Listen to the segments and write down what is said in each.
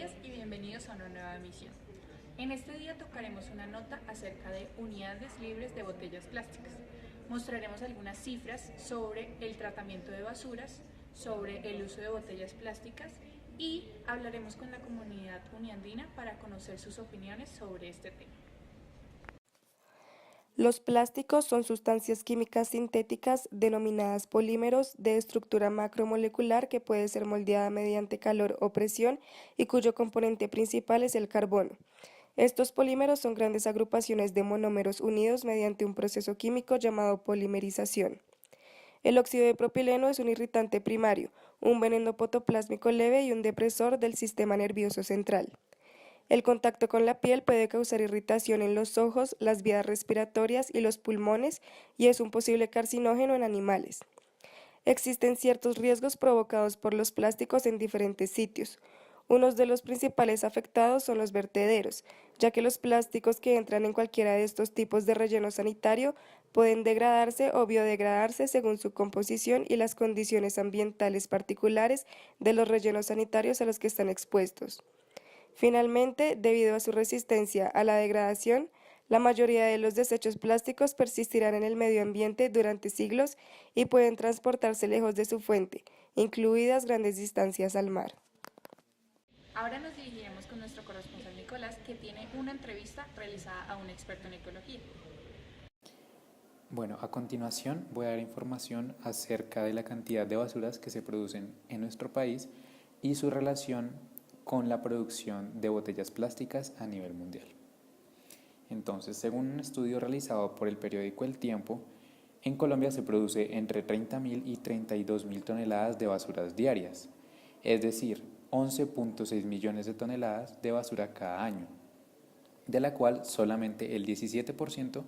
días y bienvenidos a una nueva emisión. En este día tocaremos una nota acerca de unidades libres de botellas plásticas. Mostraremos algunas cifras sobre el tratamiento de basuras, sobre el uso de botellas plásticas y hablaremos con la comunidad uniandina para conocer sus opiniones sobre este tema. Los plásticos son sustancias químicas sintéticas denominadas polímeros de estructura macromolecular que puede ser moldeada mediante calor o presión y cuyo componente principal es el carbono. Estos polímeros son grandes agrupaciones de monómeros unidos mediante un proceso químico llamado polimerización. El óxido de propileno es un irritante primario, un veneno potoplásmico leve y un depresor del sistema nervioso central. El contacto con la piel puede causar irritación en los ojos, las vías respiratorias y los pulmones y es un posible carcinógeno en animales. Existen ciertos riesgos provocados por los plásticos en diferentes sitios. Unos de los principales afectados son los vertederos, ya que los plásticos que entran en cualquiera de estos tipos de relleno sanitario pueden degradarse o biodegradarse según su composición y las condiciones ambientales particulares de los rellenos sanitarios a los que están expuestos. Finalmente, debido a su resistencia a la degradación, la mayoría de los desechos plásticos persistirán en el medio ambiente durante siglos y pueden transportarse lejos de su fuente, incluidas grandes distancias al mar. Ahora nos dirigiremos con nuestro corresponsal Nicolás, que tiene una entrevista realizada a un experto en ecología. Bueno, a continuación voy a dar información acerca de la cantidad de basuras que se producen en nuestro país y su relación con la producción de botellas plásticas a nivel mundial. Entonces, según un estudio realizado por el periódico El Tiempo, en Colombia se produce entre 30.000 y 32.000 toneladas de basuras diarias, es decir, 11.6 millones de toneladas de basura cada año, de la cual solamente el 17%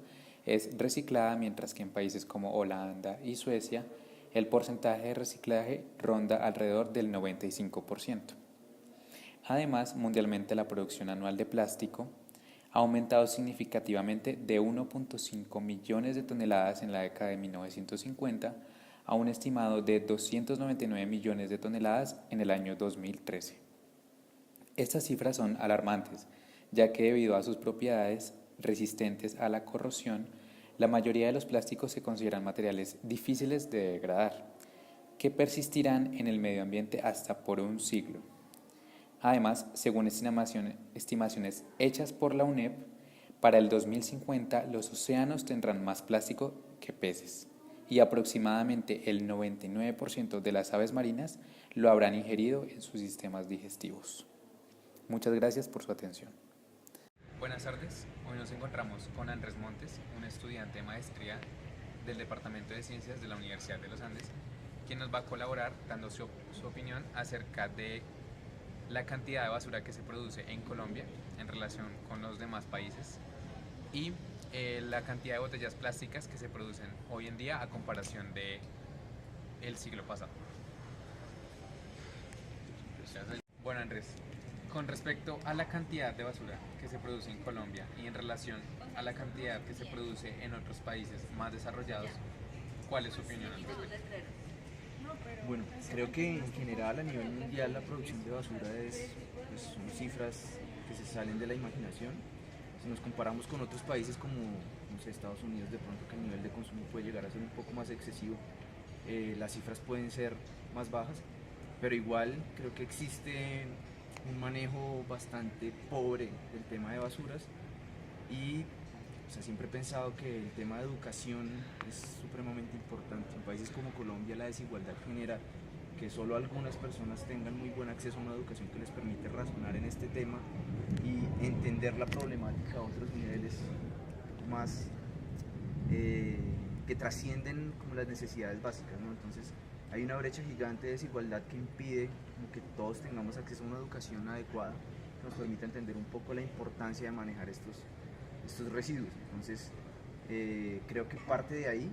es reciclada, mientras que en países como Holanda y Suecia el porcentaje de reciclaje ronda alrededor del 95%. Además, mundialmente la producción anual de plástico ha aumentado significativamente de 1.5 millones de toneladas en la década de 1950 a un estimado de 299 millones de toneladas en el año 2013. Estas cifras son alarmantes, ya que debido a sus propiedades resistentes a la corrosión, la mayoría de los plásticos se consideran materiales difíciles de degradar, que persistirán en el medio ambiente hasta por un siglo. Además, según estimaciones hechas por la UNEP, para el 2050 los océanos tendrán más plástico que peces y aproximadamente el 99% de las aves marinas lo habrán ingerido en sus sistemas digestivos. Muchas gracias por su atención. Buenas tardes, hoy nos encontramos con Andrés Montes, un estudiante de maestría del Departamento de Ciencias de la Universidad de los Andes, quien nos va a colaborar dando su opinión acerca de la cantidad de basura que se produce en Colombia en relación con los demás países y la cantidad de botellas plásticas que se producen hoy en día a comparación de el siglo pasado. Bueno, Andrés, con respecto a la cantidad de basura que se produce en Colombia y en relación a la cantidad que se produce en otros países más desarrollados, ¿cuál es su opinión al respecto? Bueno, creo que en general a nivel mundial la producción de basura son cifras que se salen de la imaginación. Si nos comparamos con otros países como no sé, Estados Unidos, de pronto que el nivel de consumo puede llegar a ser un poco más excesivo, las cifras pueden ser más bajas, pero igual creo que existe un manejo bastante pobre del tema de basuras y siempre he pensado que el tema de educación es supremamente importante. En países como Colombia la desigualdad genera que solo algunas personas tengan muy buen acceso a una educación que les permite razonar en este tema y entender la problemática a otros niveles más que trascienden como las necesidades básicas, ¿no? Entonces hay una brecha gigante de desigualdad que impide como que todos tengamos acceso a una educación adecuada que nos permita entender un poco la importancia de manejar estos residuos. Entonces creo que parte de ahí.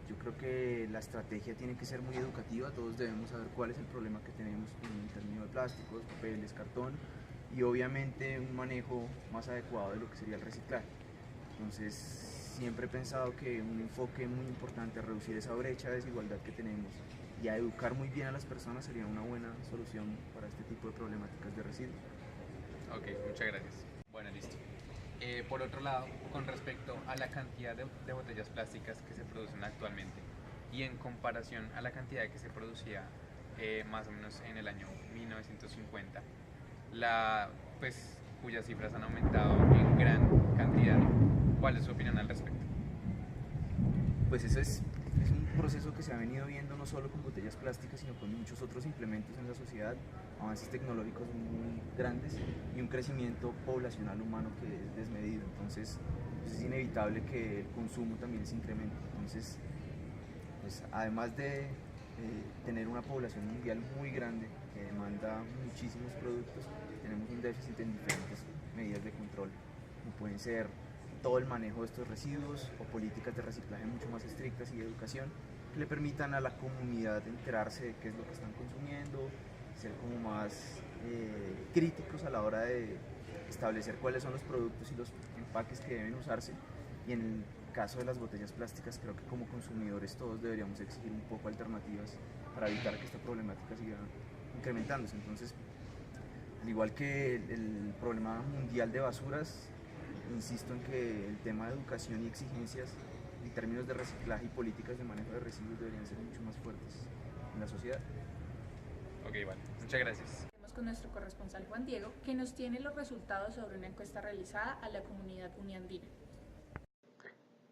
Yo creo que la estrategia tiene que ser muy educativa, todos debemos saber cuál es el problema que tenemos en términos de plásticos, papeles, cartón y obviamente un manejo más adecuado de lo que sería el reciclaje. Entonces siempre he pensado que un enfoque muy importante a reducir esa brecha de desigualdad que tenemos y a educar muy bien a las personas sería una buena solución para este tipo de problemáticas de residuos. Ok, muchas gracias. Bueno, listo. Por otro lado, con respecto a la cantidad de botellas plásticas que se producen actualmente y en comparación a la cantidad que se producía más o menos en el año 1950, cuyas cifras han aumentado en gran cantidad, ¿cuál es su opinión al respecto? Pues eso es un proceso que se ha venido viendo no solo con botellas plásticas, sino con muchos otros implementos en la sociedad, avances tecnológicos muy grandes y un crecimiento poblacional humano que es desmedido. Entonces, pues es inevitable que el consumo también se incremente. Entonces, pues, además de tener una población mundial muy grande que demanda muchísimos productos, tenemos un déficit en diferentes medidas de control, como pueden ser todo el manejo de estos residuos o políticas de reciclaje mucho más estrictas y de educación que le permitan a la comunidad enterarse de qué es lo que están consumiendo, ser como más críticos a la hora de establecer cuáles son los productos y los empaques que deben usarse. Y en el caso de las botellas plásticas, creo que como consumidores todos deberíamos exigir un poco alternativas para evitar que esta problemática siga incrementándose. Entonces, al igual que el problema mundial de basuras, insisto en que el tema de educación y exigencias en términos de reciclaje y políticas de manejo de residuos deberían ser mucho más fuertes en la sociedad. Ok, vale. Muchas gracias. Con nuestro corresponsal Juan Diego, que nos tiene los resultados sobre una encuesta realizada a la comunidad uniandina.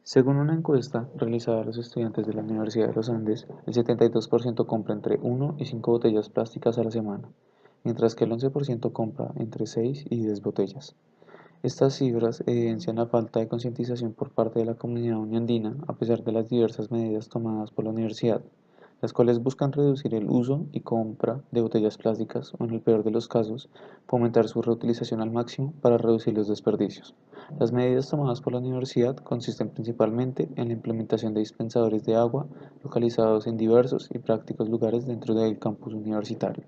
Según una encuesta realizada a los estudiantes de la Universidad de los Andes, el 72% compra entre 1 y 5 botellas plásticas a la semana, mientras que el 11% compra entre 6 y 10 botellas. Estas cifras evidencian la falta de concientización por parte de la comunidad uniandina, a pesar de las diversas medidas tomadas por la universidad, las cuales buscan reducir el uso y compra de botellas plásticas o, en el peor de los casos, fomentar su reutilización al máximo para reducir los desperdicios. Las medidas tomadas por la universidad consisten principalmente en la implementación de dispensadores de agua localizados en diversos y prácticos lugares dentro del campus universitario,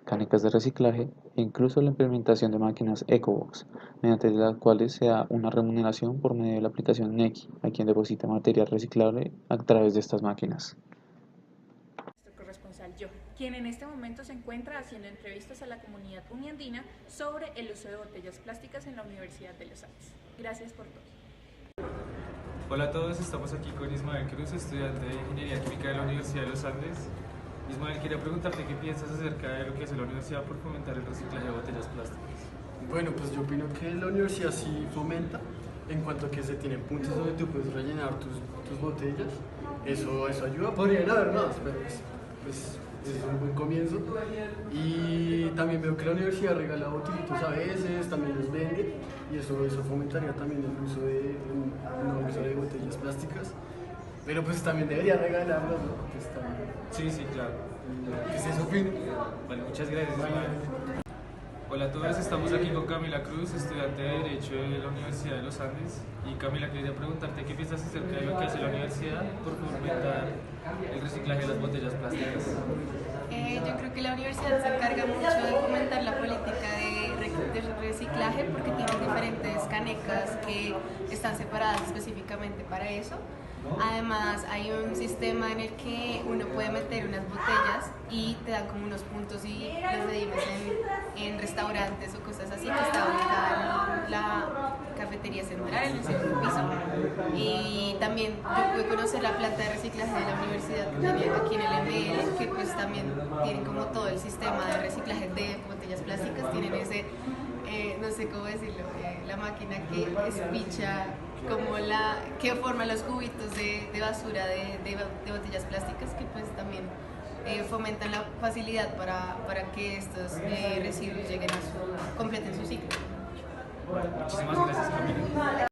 canecas de reciclaje e incluso la implementación de máquinas EcoBox, mediante las cuales se da una remuneración por medio de la aplicación Nequi a quien deposita material reciclable a través de estas máquinas. Nuestro corresponsal Johan, quien en este momento se encuentra haciendo entrevistas a la comunidad uniandina sobre el uso de botellas plásticas en la Universidad de los Andes. Gracias por todo. Hola a todos, estamos aquí con Ismael Cruz, estudiante de Ingeniería Química de la Universidad de los Andes. Ismael, quería preguntarte qué piensas acerca de lo que hace la universidad por fomentar el reciclaje de botellas plásticas. Bueno, pues yo opino que la universidad sí fomenta en cuanto a que se tienen puntos donde tú puedes rellenar tus botellas. Eso ayuda, podrían haber más, pero pues es un buen comienzo. Y también veo que la universidad regala botelitos a veces, también los vende, y eso fomentaría también el uso de botellas plásticas. Pero pues también debería regalarlos, ¿no? Pues, Sí, claro. ¿Qué es eso, opino? Vale, muchas gracias, Ismael. Hola a todos, estamos aquí con Camila Cruz, estudiante de Derecho de la Universidad de los Andes. Y Camila, quería preguntarte qué piensas acerca de lo que hace la universidad por fomentar el reciclaje de las botellas plásticas. Yo creo que la universidad se encarga mucho de fomentar la política de reciclaje porque tienen diferentes canecas que están separadas específicamente para eso. Además hay un sistema en el que uno puede meter unas botellas y te dan como unos puntos y los medimos en restaurantes o cosas así, que está ubicada en la cafetería central, en el segundo piso. Y también yo pude conocer la planta de reciclaje de la universidad que tiene aquí en el ML, que pues también tienen como todo el sistema de reciclaje de botellas plásticas, tienen ese, no sé cómo decirlo, la máquina que espicha como que forma los cubitos de basura de botellas plásticas, que pues también fomentan la facilidad para que estos residuos completen su ciclo. Muchísimas gracias, Camila.